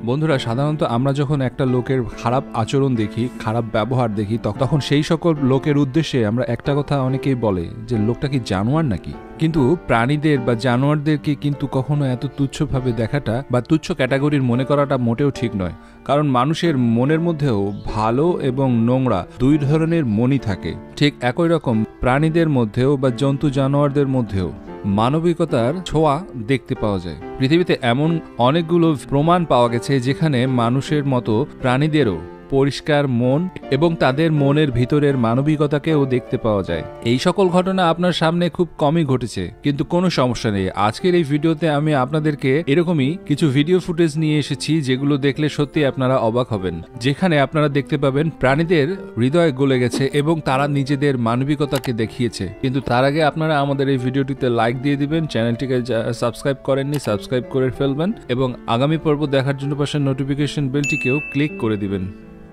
বন্ধুরা, সাধারণত আমরা যখন একটা লোকের খারাপ আচরণ দেখি, খারাপ ব্যবহার দেখি, তখন সেই সকল লোকের উদ্দেশ্যে আমরা একটা কথা অনেকেই বলে যে লোকটা কি জানোয়ার নাকি। কিন্তু প্রাণীদের বা জানোয়ারদেরকে কিন্তু কখনো এত তুচ্ছভাবে দেখাটা বা তুচ্ছ ক্যাটাগরির মনে করাটা মোটেও ঠিক নয়। কারণ মানুষের মনের মধ্যেও ভালো এবং নোংরা দুই ধরনের মনই থাকে। ঠিক একই রকম প্রাণীদের মধ্যেও বা জন্তু জানোয়ারদের মধ্যেও মানবিকতার ছোঁয়া দেখতে পাওয়া যায়। পৃথিবীতে এমন অনেকগুলো প্রমাণ পাওয়া গেছে যেখানে মানুষের মতো প্রাণীদেরও পরিষ্কার মন এবং তাদের মনের ভিতরের মানবিকতাকেও দেখতে পাওয়া যায়। এই সকল ঘটনা আপনার সামনে খুব কমই ঘটেছে, কিন্তু কোনো সমস্যা নেই। আজকের এই ভিডিওতে আমি আপনাদেরকে এরকমই কিছু ভিডিও ফুটেজ নিয়ে এসেছি যেগুলো দেখলে সত্যি আপনারা অবাক হবেন, যেখানে আপনারা দেখতে পাবেন প্রাণীদের হৃদয় গলে গেছে এবং তারা নিজেদের মানবিকতাকে দেখিয়েছে। কিন্তু তার আগে আপনারা আমাদের এই ভিডিওটিতে লাইক দিয়ে দিবেন, চ্যানেলটিকে সাবস্ক্রাইব করেননি সাবস্ক্রাইব করে ফেলবেন এবং আগামী পর্ব দেখার জন্য পাশে নোটিফিকেশন বেলটিকেও ক্লিক করে দিবেন।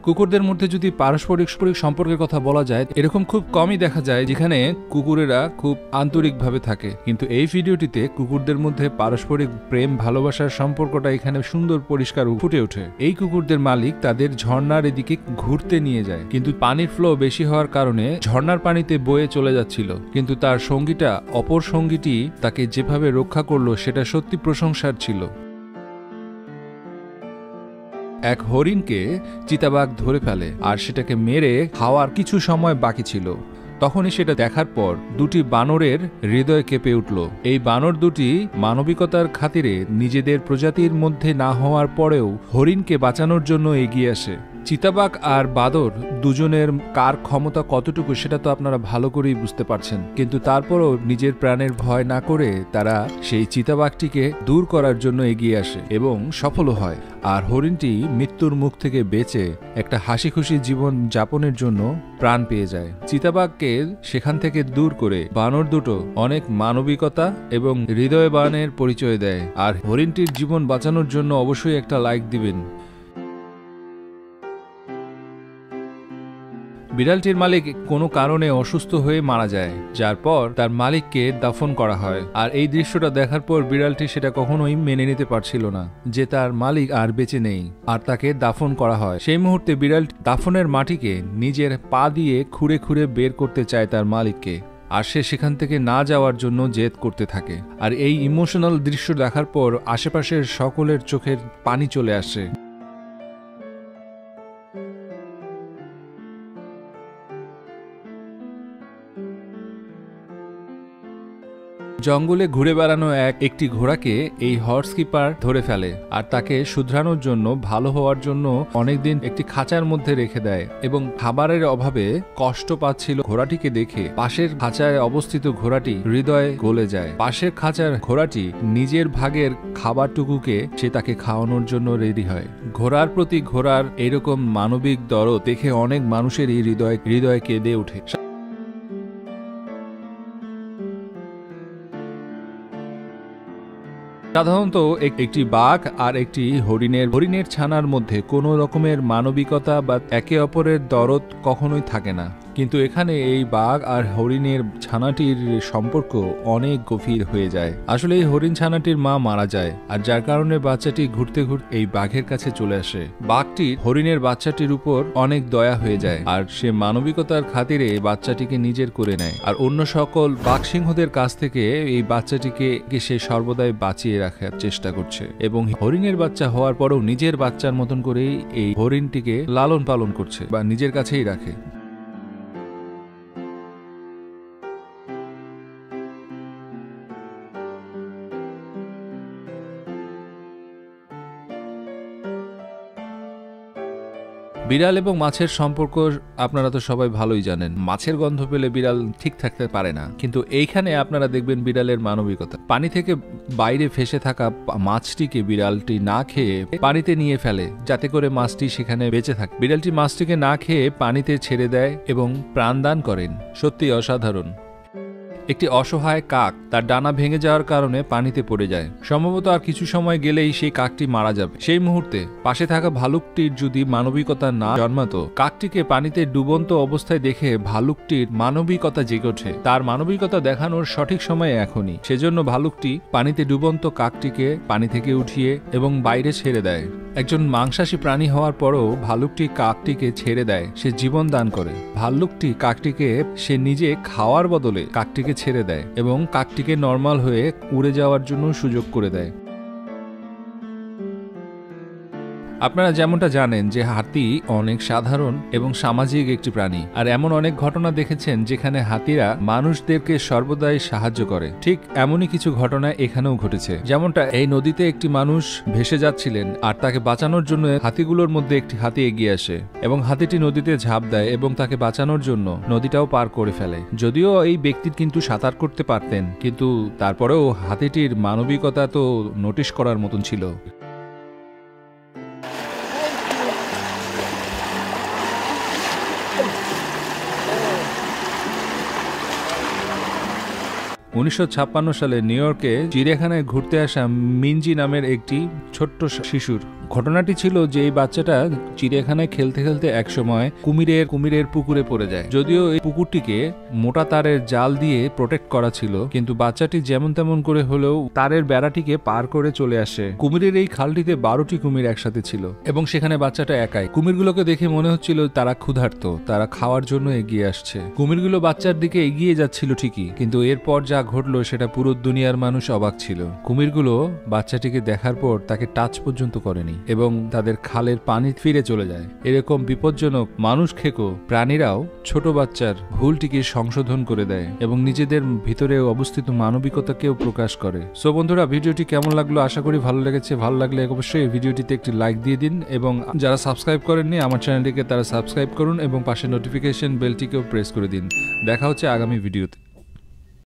কুকুরদের মধ্যে যদি পারস্পরিক সম্পর্কের কথা বলা যায়, এরকম খুব কমই দেখা যায় যেখানে কুকুরেরা খুব আন্তরিকভাবে থাকে। কিন্তু এই ভিডিওটিতে কুকুরদের মধ্যে পারস্পরিক প্রেম ভালোবাসার সম্পর্কটা এখানে সুন্দর পরিষ্কার ফুটে ওঠে। এই কুকুরদের মালিক তাদের ঝর্ণার এদিকে ঘুরতে নিয়ে যায়, কিন্তু পানির ফ্লো বেশি হওয়ার কারণে ঝর্ণার পানিতে বয়ে চলে যাচ্ছিল। কিন্তু তার সঙ্গীটা অপর সঙ্গীটি তাকে যেভাবে রক্ষা করলো সেটা সত্যি প্রশংসার ছিল। এক হরিণকে চিতাবাঘ ধরে ফেলে আর সেটাকে মেরে খাওয়ার কিছু সময় বাকি ছিল। তখনই সেটা দেখার পর দুটি বানরের হৃদয় কেঁপে উঠল। এই বানর দুটি মানবিকতার খাতিরে নিজেদের প্রজাতির মধ্যে না হওয়ার পরেও হরিণকে বাঁচানোর জন্য এগিয়ে আসে। চিতাবাঘ আর বাদর দুজনের কার ক্ষমতা কতটুকু সেটা তো আপনারা ভালো করেই বুঝতে পারছেন, কিন্তু তারপরও নিজের প্রাণের ভয় না করে তারা সেই চিতাবাঘটিকে দূর করার জন্য এগিয়ে আসে এবং সফল হয়। আর হরিণটি মৃত্যুর মুখ থেকে বেঁচে একটা হাসি খুশি জীবন যাপনের জন্য প্রাণ পেয়ে যায়। চিতাবাঘকে সেখান থেকে দূর করে বানর দুটো অনেক মানবিকতা এবং হৃদয়বানের পরিচয় দেয়। আর হরিণটির জীবন বাঁচানোর জন্য অবশ্যই একটা লাইক দিবেন। বিড়ালটির মালিক কোনো কারণে অসুস্থ হয়ে মারা যায়, যার পর তার মালিককে দাফন করা হয়। আর এই দৃশ্যটা দেখার পর বিড়ালটি সেটা কখনোই মেনে নিতে পারছিল না যে তার মালিক আর বেঁচে নেই, আর তাকে দাফন করা হয়। সেই মুহূর্তে বিড়াল দাফনের মাটিকে নিজের পা দিয়ে খুঁড়ে খুঁড়ে বের করতে চায় তার মালিককে, আর সে সেখান থেকে না যাওয়ার জন্য জেদ করতে থাকে। আর এই ইমোশনাল দৃশ্য দেখার পর আশেপাশের সকলের চোখের পানি চলে আসে। জঙ্গলে ঘুরে বেড়ানো একটি ঘোড়াকে এই হর্স কিপার ধরে ফেলে আর তাকে শুধরানোর জন্য, ভালো হওয়ার জন্য অনেকদিন একটি খাঁচার মধ্যে রেখে দেয় এবং খাবারের অভাবে কষ্ট পাচ্ছিল ঘোড়াটিকে দেখে পাশের খাঁচায় অবস্থিত ঘোড়াটি হৃদয়ে গলে যায়। পাশের খাঁচার ঘোড়াটি নিজের ভাগের খাবারটুকুকে সে তাকে খাওয়ানোর জন্য রেডি হয়। ঘোড়ার প্রতি ঘোড়ার এরকম মানবিক দরদ দেখে অনেক মানুষের এই হৃদয় কেঁদে ওঠে। সাধারণত একটি বাঘ আর একটি হরিণের ছানার মধ্যে কোনো রকমের মানবিকতা বা একে অপরের দরদ কখনোই থাকে না, কিন্তু এখানে এই বাঘ আর হরিণের ছানাটির সম্পর্ক অনেক গভীর হয়ে যায়। আসলে এই হরিণ ছানাটির মা মারা যায়, আর যার কারণে বাচ্চাটি ঘুরতে ঘুরতে এই বাঘের কাছে চলে আসে। বাঘটির হরিণের বাচ্চাটির উপর অনেক দয়া হয়ে যায়, আর সে মানবিকতার খাতিরে বাচ্চাটিকে নিজের করে নেয়। আর অন্য সকল বাঘ সিংহদের কাছ থেকে এই বাচ্চাটিকে সে সর্বদাই বাঁচিয়ে রাখার চেষ্টা করছে এবং হরিণের বাচ্চা হওয়ার পরেও নিজের বাচ্চার মতন করেই এই হরিণটিকে লালন পালন করছে বা নিজের কাছেই রাখে। বিড়াল এবং মাছের সম্পর্ক আপনারা তো সবাই ভালোই জানেন। মাছের গন্ধ পেলে বিড়াল ঠিক থাকতে পারে না, কিন্তু এইখানে আপনারা দেখবেন বিড়ালের মানবিকতা। পানি থেকে বাইরে ভেসে থাকা মাছটিকে বিড়ালটি না খেয়ে পানিতে নিয়ে ফেলে যাতে করে মাছটি সেখানে বেঁচে থাকে। বিড়ালটি মাছটিকে না খেয়ে পানিতে ছেড়ে দেয় এবং প্রাণদান করেন। সত্যি অসাধারণ। একটি অসহায় কাক তার ডানা ভেঙে যাওয়ার কারণে পানিতে পড়ে যায়। সম্ভবত আর কিছু সময় গেলেই সেই কাকটি মারা যাবে। সেই মুহূর্তে পাশে থাকা ভালুকটির যদি মানবিকতা না জন্মাতো, কাকটিকে পানিতে ডুবন্ত অবস্থায় দেখে ভালুকটির মানবিকতা জেগে ওঠে। তার মানবিকতা দেখানোর সঠিক সময় এখনই। সেজন্য ভালুকটি পানিতে ডুবন্ত কাকটিকে পানি থেকে উঠিয়ে এবং বাইরে ছেড়ে দেয়। একজন মাংসাশী প্রাণী হওয়ার পরও ভাল্লুকটি কাকটিকে ছেড়ে দেয়, সে জীবন দান করে। ভাল্লুকটি কাকটিকে সে নিজে খাওয়ার বদলে কাকটিকে ছেড়ে দেয় এবং কাকটিকে নর্মাল হয়ে উড়ে যাওয়ার জন্য সুযোগ করে দেয়। আপনারা যেমনটা জানেন যে হাতি অনেক সাধারণ এবং সামাজিক একটি প্রাণী, আর এমন অনেক ঘটনা দেখেছেন যেখানে হাতিরা মানুষদেরকে সর্বদাই সাহায্য করে। ঠিক এমনই কিছু ঘটনা এখানেও ঘটেছে। যেমনটা এই নদীতে একটি মানুষ ভেসে যাচ্ছিলেন আর তাকে বাঁচানোর জন্য হাতিগুলোর মধ্যে একটি হাতি এগিয়ে আসে এবং হাতিটি নদীতে ঝাঁপ দেয় এবং তাকে বাঁচানোর জন্য নদীটাও পার করে ফেলে। যদিও এই ব্যক্তি কিন্তু সাঁতার করতে পারতেন, কিন্তু তারপরেও হাতিটির মানবিকতা তো নোটিশ করার মতন ছিল। 1956 সালে নিউ ইয়র্কে চিড়িয়াখানায় ঘুরতে আসা মিনজি নামের একটি ছোট্ট শিশুর ঘটনাটি ছিল যে এই বাচ্চাটা চিড়িয়াখানায় খেলতে খেলতে একসময় কুমিরের পুকুরে পড়ে যায়। যদিও এই পুকুরটিকে মোটা তারের জাল দিয়ে প্রোটেক্ট করা ছিল, কিন্তু বাচ্চাটি যেমন তেমন করে হলেও তারের বেড়াটিকে পার করে চলে আসে। কুমিরের এই খালটিতে 12টি কুমির একসাথে ছিল এবং সেখানে বাচ্চাটা একাই। কুমিরগুলোকে দেখে মনে হচ্ছিল তারা ক্ষুধার্ত, তারা খাওয়ার জন্য এগিয়ে আসছে। কুমিরগুলো বাচ্চার দিকে এগিয়ে যাচ্ছিল ঠিকই, কিন্তু এরপর যা ঘটলো সেটা পুরো দুনিয়ার মানুষ অবাক ছিল। কুমিরগুলো বাচ্চাটিকে দেখার পর তাকে টাচ পর্যন্ত করেনি এবং তাদের খালের পানি ফিরে চলে যায়। এরকম বিপজ্জনক মানুষ খেকো প্রাণীরাও ছোট বাচ্চার ভুলটিকে সংশোধন করে দেয় এবং নিজেদের ভিতরে অবস্থিত মানবিকতাকেও প্রকাশ করে। সো বন্ধুরা, ভিডিওটি কেমন লাগলো আশা করি ভালো লেগেছে। ভালো লাগলে অবশ্যই ভিডিওটিতে একটি লাইক দিয়ে দিন এবং যারা সাবস্ক্রাইব করেননি আমার চ্যানেলটিকে তারা সাবস্ক্রাইব করুন এবং পাশে নোটিফিকেশন বেলটিকেও প্রেস করে দিন। দেখা হচ্ছে আগামী ভিডিওতে।